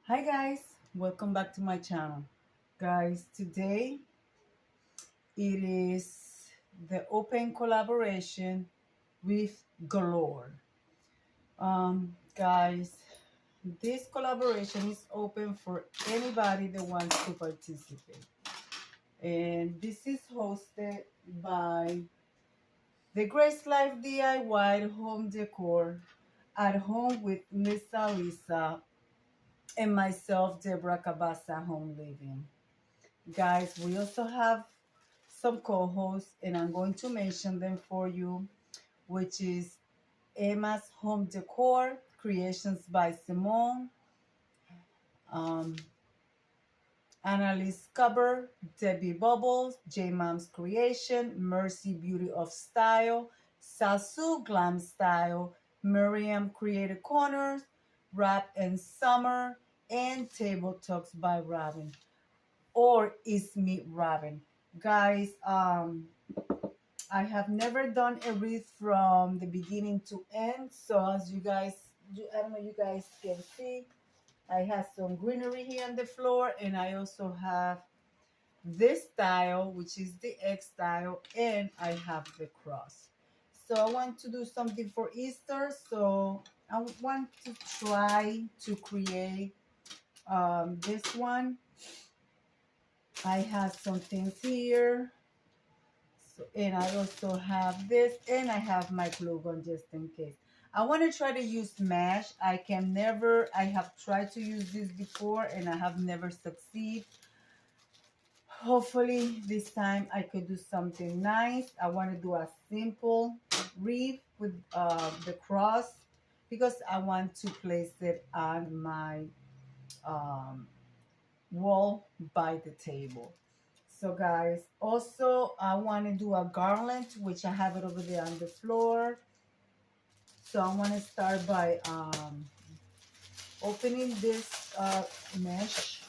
Hi guys, welcome back to my channel. Guys, today it is the open collaboration with Galore. Guys, this collaboration is open for anybody that wants to participate. And this is hosted by the Grace Life DIY Home Decor at home with Miss Lisa and myself, Deborah Cabassa Home Living. Guys, we also have some co-hosts, and I'm going to mention them for you, which is Emma's Home Decor, Creations by Simone, um, Annalise Cover, Debbie Bubbles, J Mom's Creation, Mercy Beauty of Style, Sasu Glam Style, Miriam Creative Corners, Rap and Summer, and Table Talks by Robin. Or is me Robin. Guys, I have never done a wreath from the beginning to end. So as you guys, I don't know, you guys can see, I have some greenery here on the floor, and I also have this style, which is the X style, and I have the cross. So I want to do something for Easter. So I want to try to create this one. I have some things here. So, and I also have this, and I have my glue gun just in case. I want to try to use mesh. I have tried to use this before and I have never succeed. Hopefully this time I could do something nice. I want to do a simple wreath with the cross because I want to place it on my um, wall by the table. So guys, also I want to do a garland, which I have it over there on the floor. So I want to start by opening this mesh.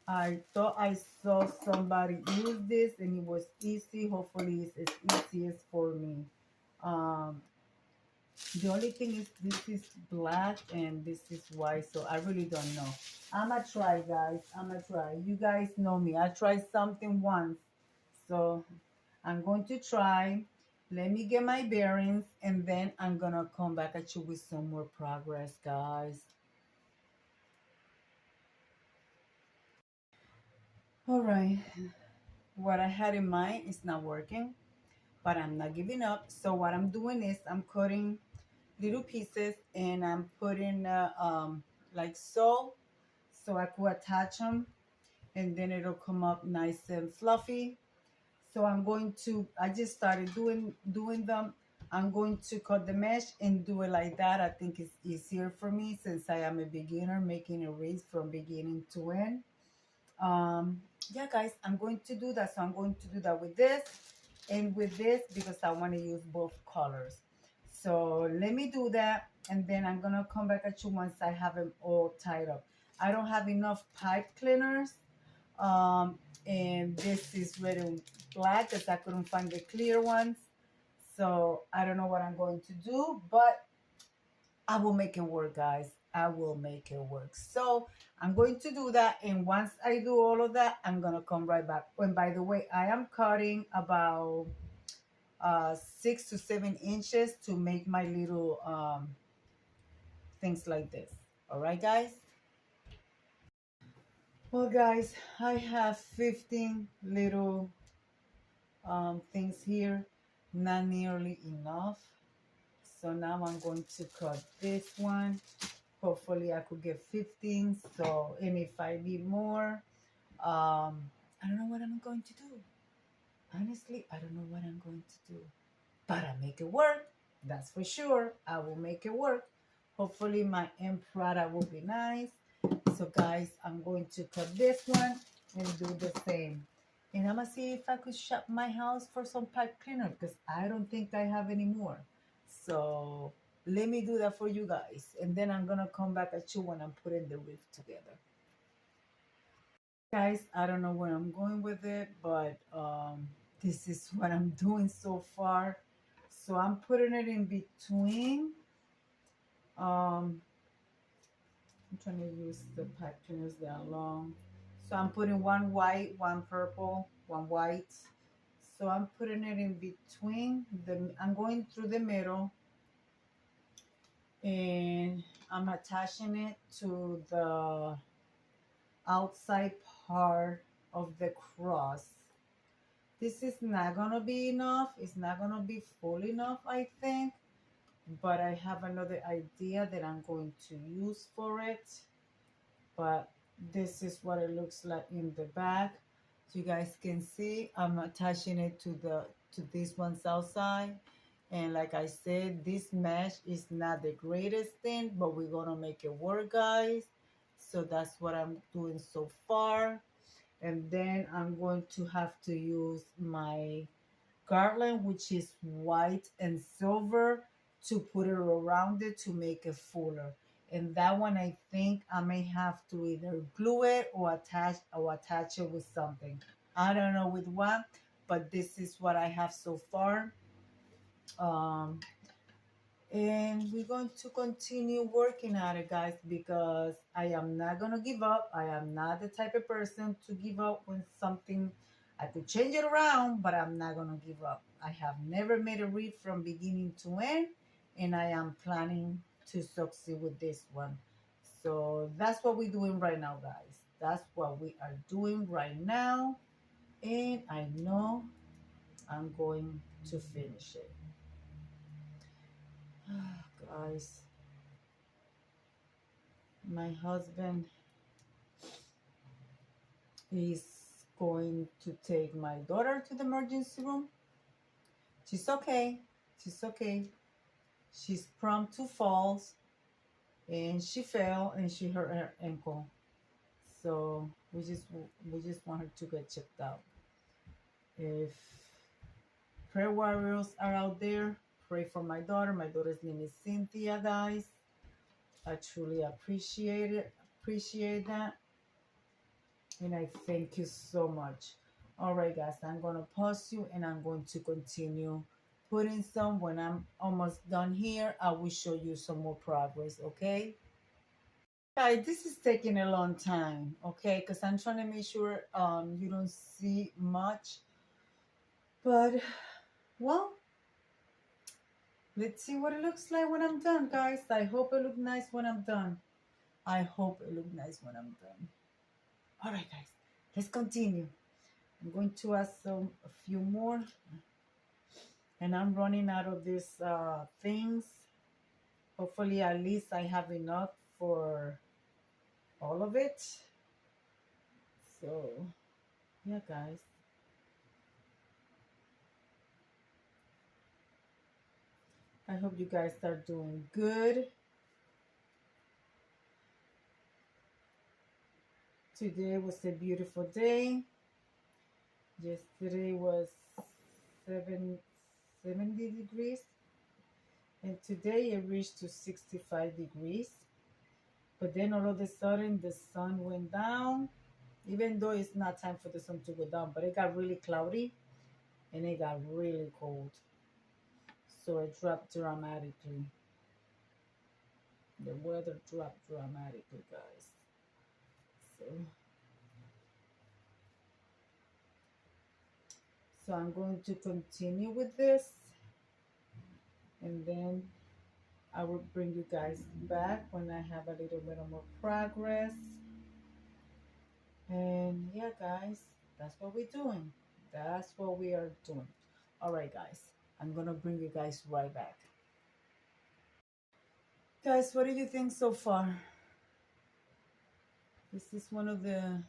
I thought I saw somebody use this and it was easy. Hopefully it's as easy as for me. Um, The only thing is this is black and this is white, so I really don't know. I'ma try, guys. I'ma try. You guys know me. I tried something once, so I'm going to try. Let me get my bearings, and then I'm gonna come back at you with some more progress, guys. All right. What I had in mind is not working, but I'm not giving up. So what I'm doing is I'm cutting little pieces and I'm putting like so I could attach them and then it'll come up nice and fluffy. So I just started doing them. I'm going to cut the mesh and do it like that. I think it's easier for me since I am a beginner making a wreath from beginning to end. Yeah, guys, I'm going to do that. So I'm going to do that with this and with this because I want to use both colors. So let me do that, and then I'm gonna come back at you once I have them all tied up. I don't have enough pipe cleaners, um, and this is red and black because I couldn't find the clear ones. So I don't know what I'm going to do, but I will make it work, guys. I will make it work. So I'm going to do that. And once I do all of that, I'm going to come right back. And by the way, I am cutting about 6 to 7 inches to make my little things like this. All right, guys. Well, guys, I have 15 little things here. Not nearly enough. So now I'm going to cut this one. Hopefully I could get 15. So, and if I need more, I don't know what I'm going to do. Honestly, I don't know what I'm going to do. But I make it work. That's for sure. I will make it work. Hopefully my end product will be nice. So guys, I'm going to cut this one and do the same. And I'm going to see if I could shop my house for some pipe cleaner because I don't think I have any more. So let me do that for you guys. And then I'm going to come back at you when I'm putting the wreath together. Guys, I don't know where I'm going with it, but this is what I'm doing so far. So I'm putting it in between I'm trying to use the patterns that are long. So I'm putting one white, one purple, one white. So I'm putting it in between I'm going through the middle, and I'm attaching it to the outside part of the cross. This is not gonna be enough. It's not gonna be full enough, I think. But I have another idea that I'm going to use for it. But this is what it looks like in the back. So you guys can see I'm attaching it to this one's outside. And like I said, this mesh is not the greatest thing, but we're gonna make it work, guys. So that's what I'm doing so far. And then I'm going to have to use my garland, which is white and silver, to put it around it to make it fuller. And that one, I think I may have to either glue it or attach it with something. I don't know with what, but this is what I have so far. Um, and we're going to continue working at it, guys, because I am not gonna give up. I am not the type of person to give up when something, I could change it around, but I'm not gonna give up. I have never made a wreath from beginning to end, and I am planning to succeed with this one. So that's what we're doing right now, guys. That's what we are doing right now, and I know I'm going to finish it. Guys, my husband is going to take my daughter to the emergency room. She's okay. She's okay. She's prone to falls, and she fell and she hurt her ankle. So we just want her to get checked out. If prayer warriors are out there, pray for my daughter. My daughter's name is Cynthia, guys. I truly appreciate it. Appreciate that. And I thank you so much. All right, guys, I'm going to pause you and I'm going to continue putting some. When I'm almost done here, I will show you some more progress, okay? Guys, this is taking a long time, okay? Because I'm trying to make sure you don't see much. But, well, let's see what it looks like when I'm done, guys. I hope it looks nice when I'm done. I hope it looks nice when I'm done. All right, guys, let's continue. I'm going to add a few more, and I'm running out of these things. Hopefully, at least I have enough for all of it. So, yeah, guys. I hope you guys are doing good. Today was a beautiful day. Yesterday was 70 degrees, and today it reached to 65 degrees. But then all of a sudden the sun went down, even though it's not time for the sun to go down, but it got really cloudy and it got really cold. So it dropped dramatically. The weather dropped dramatically, guys. So I'm going to continue with this, and then I will bring you guys back when I have a little bit more progress. And yeah, guys, that's what we're doing. That's what we are doing. All right, guys, I'm gonna bring you guys right back. Guys, what do you think so far? This is one of the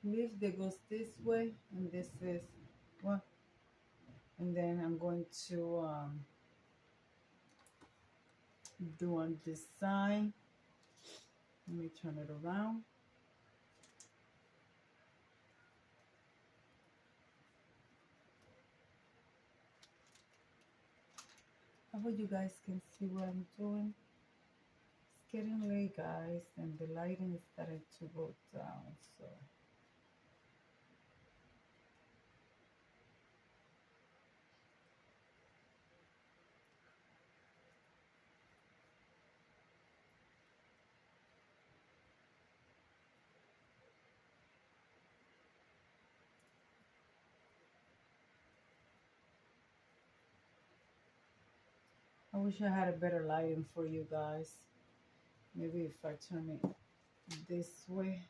leaves that goes this way, and this is what. And then I'm going to do on this side. Let me turn it around. I hope you guys can see what I'm doing. It's getting late, guys, and the lighting is starting to go down, so. wish I had a better lighting for you guys. Maybe if I turn it this way.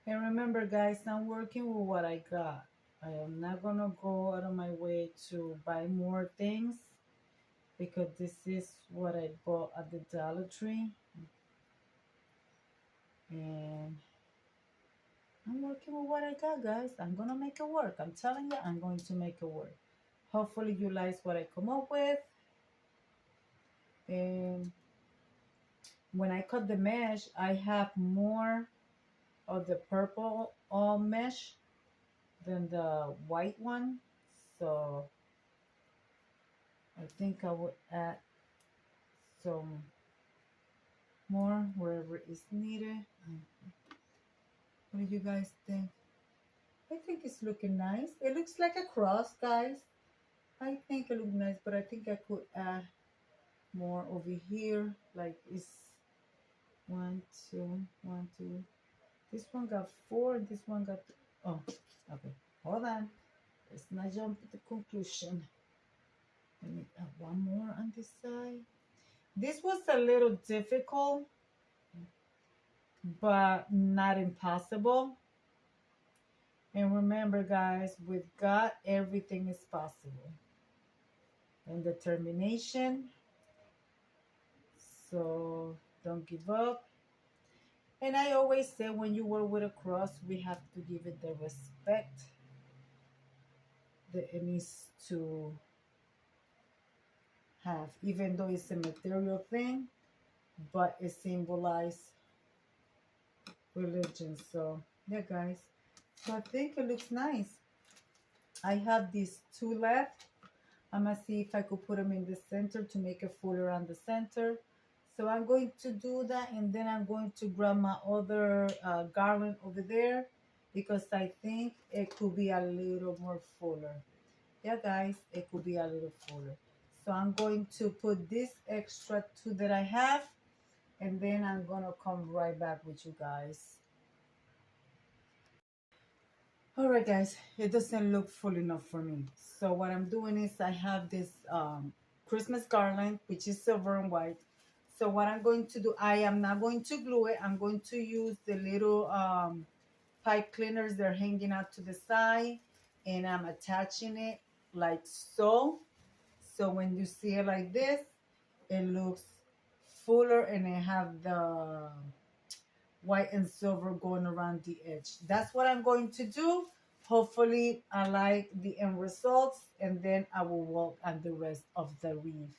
And remember, guys, I'm working with what I got. I am not gonna go out of my way to buy more things because this is what I bought at the Dollar Tree. And I'm working with what I got, guys. I'm gonna make it work. I'm telling you, I'm going to make it work. Hopefully you like what I come up with. And when I cut the mesh, I have more of the purple mesh than the white one. So I think I would add some more wherever it's needed. What do you guys think? I think it's looking nice. It looks like a cross, guys. I think it looks nice, but I think I could add more over here. Like it's 1, 2, 1, 2. This one got 4. This one got. Oh, okay. Hold on. Let's not jump to the conclusion. Let me add one more on this side. This was a little difficult, but not impossible. And remember, guys, with God, everything is possible. And determination. So don't give up. And I always say when you work with a cross, we have to give it the respect that it needs to have, even though it's a material thing, but it symbolizes religion. So yeah, guys, so I think it looks nice. I have these 2 left. I'm gonna see if I could put them in the center to make it fuller on the center. So I'm going to do that, and then I'm going to grab my other garland over there because I think it could be a little more fuller. Yeah, guys, it could be a little fuller. So I'm going to put this extra 2 that I have, and then I'm gonna come right back with you guys. All right, guys, it doesn't look full enough for me. So what I'm doing is I have this Christmas garland, which is silver and white. So what I'm going to do, I am not going to glue it. I'm going to use the little pipe cleaners. They're hanging out to the side, and I'm attaching it like so. So when you see it like this, it looks fuller, and it have the white and silver going around the edge. That's what I'm going to do. Hopefully I like the end results, and then I will work on the rest of the wreath.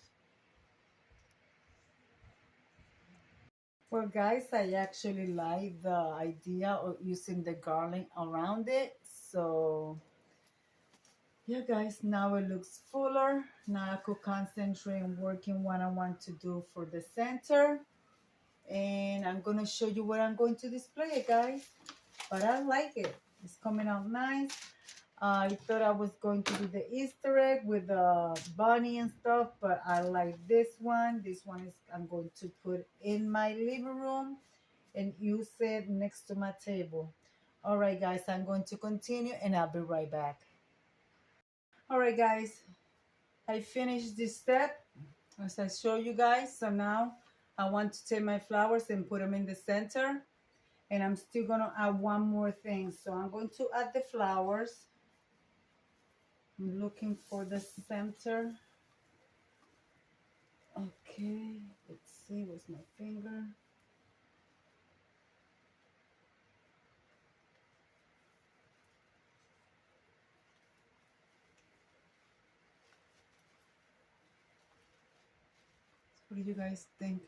Well, guys, I actually like the idea of using the garland around it. So yeah, guys, now it looks fuller. Now I could concentrate on working what I want to do for the center. And I'm going to show you where I'm going to display it, guys. But I like it. It's coming out nice. I thought I was going to do the Easter egg with the bunny and stuff, but I like this one. This one is I'm going to put in my living room and use it next to my table. All right, guys, I'm going to continue, and I'll be right back. All right, guys, I finished this step as I show you guys. So now I want to take my flowers and put them in the center, and I'm still gonna add one more thing. So I'm going to add the flowers. I'm looking for the center. Okay, let's see, where's my finger? What do you guys think?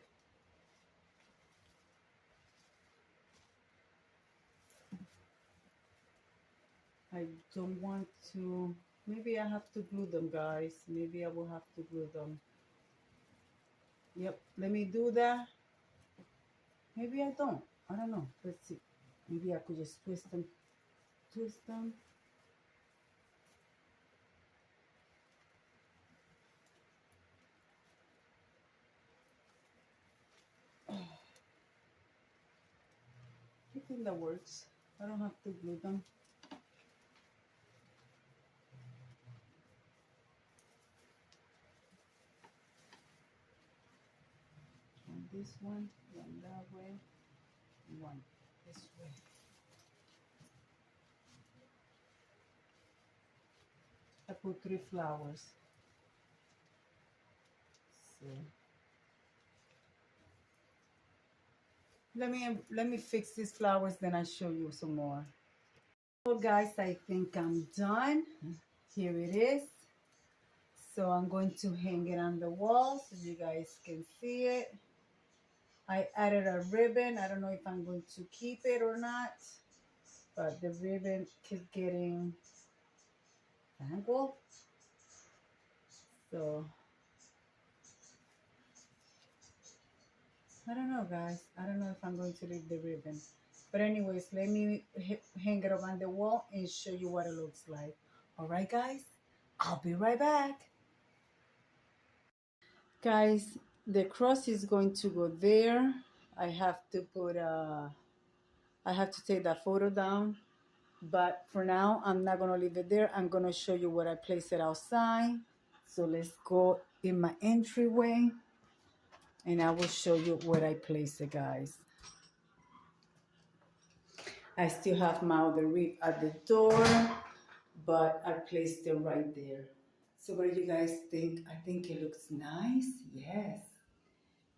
I don't want to, maybe I have to glue them, guys. Maybe I will have to glue them. Yep, let me do that. Maybe I don't. I don't know. Let's see. Maybe I could just twist them. Twist them. I think that works. I don't have to glue them. This one that way, one this way. I put 3 flowers. So let me fix these flowers, then I show you some more. So guys, I think I'm done. Here it is. So I'm going to hang it on the wall so you guys can see it. I added a ribbon. I don't know if I'm going to keep it or not, but the ribbon keeps getting tangled. So I don't know, guys. I don't know if I'm going to leave the ribbon. But anyways, let me hang it up on the wall and show you what it looks like. All right, guys? I'll be right back. Guys, the cross is going to go there. I have to put I have to take that photo down. But for now, I'm not going to leave it there. I'm going to show you where I place it outside. So let's go in my entryway. And I will show you where I place it, guys. I still have my other wreath at the door, but I placed it right there. So what do you guys think? I think it looks nice. Yes,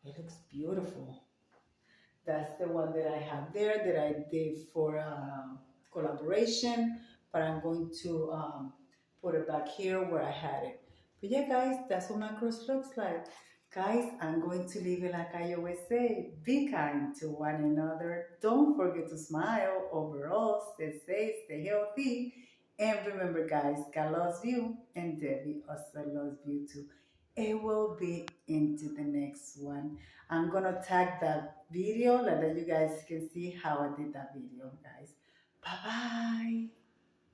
it looks beautiful. That's the one that I have there that I did for collaboration, but I'm going to put it back here where I had it. But yeah, guys, that's what my cross looks like. Guys, I'm going to leave it like I always say. Be kind to one another. Don't forget to smile. Overall, stay safe, stay healthy. And remember, guys, God loves you, and Debbie also loves you too. It will be into the next one. I'm going to tag that video so that you guys can see how I did that video, guys. Bye-bye.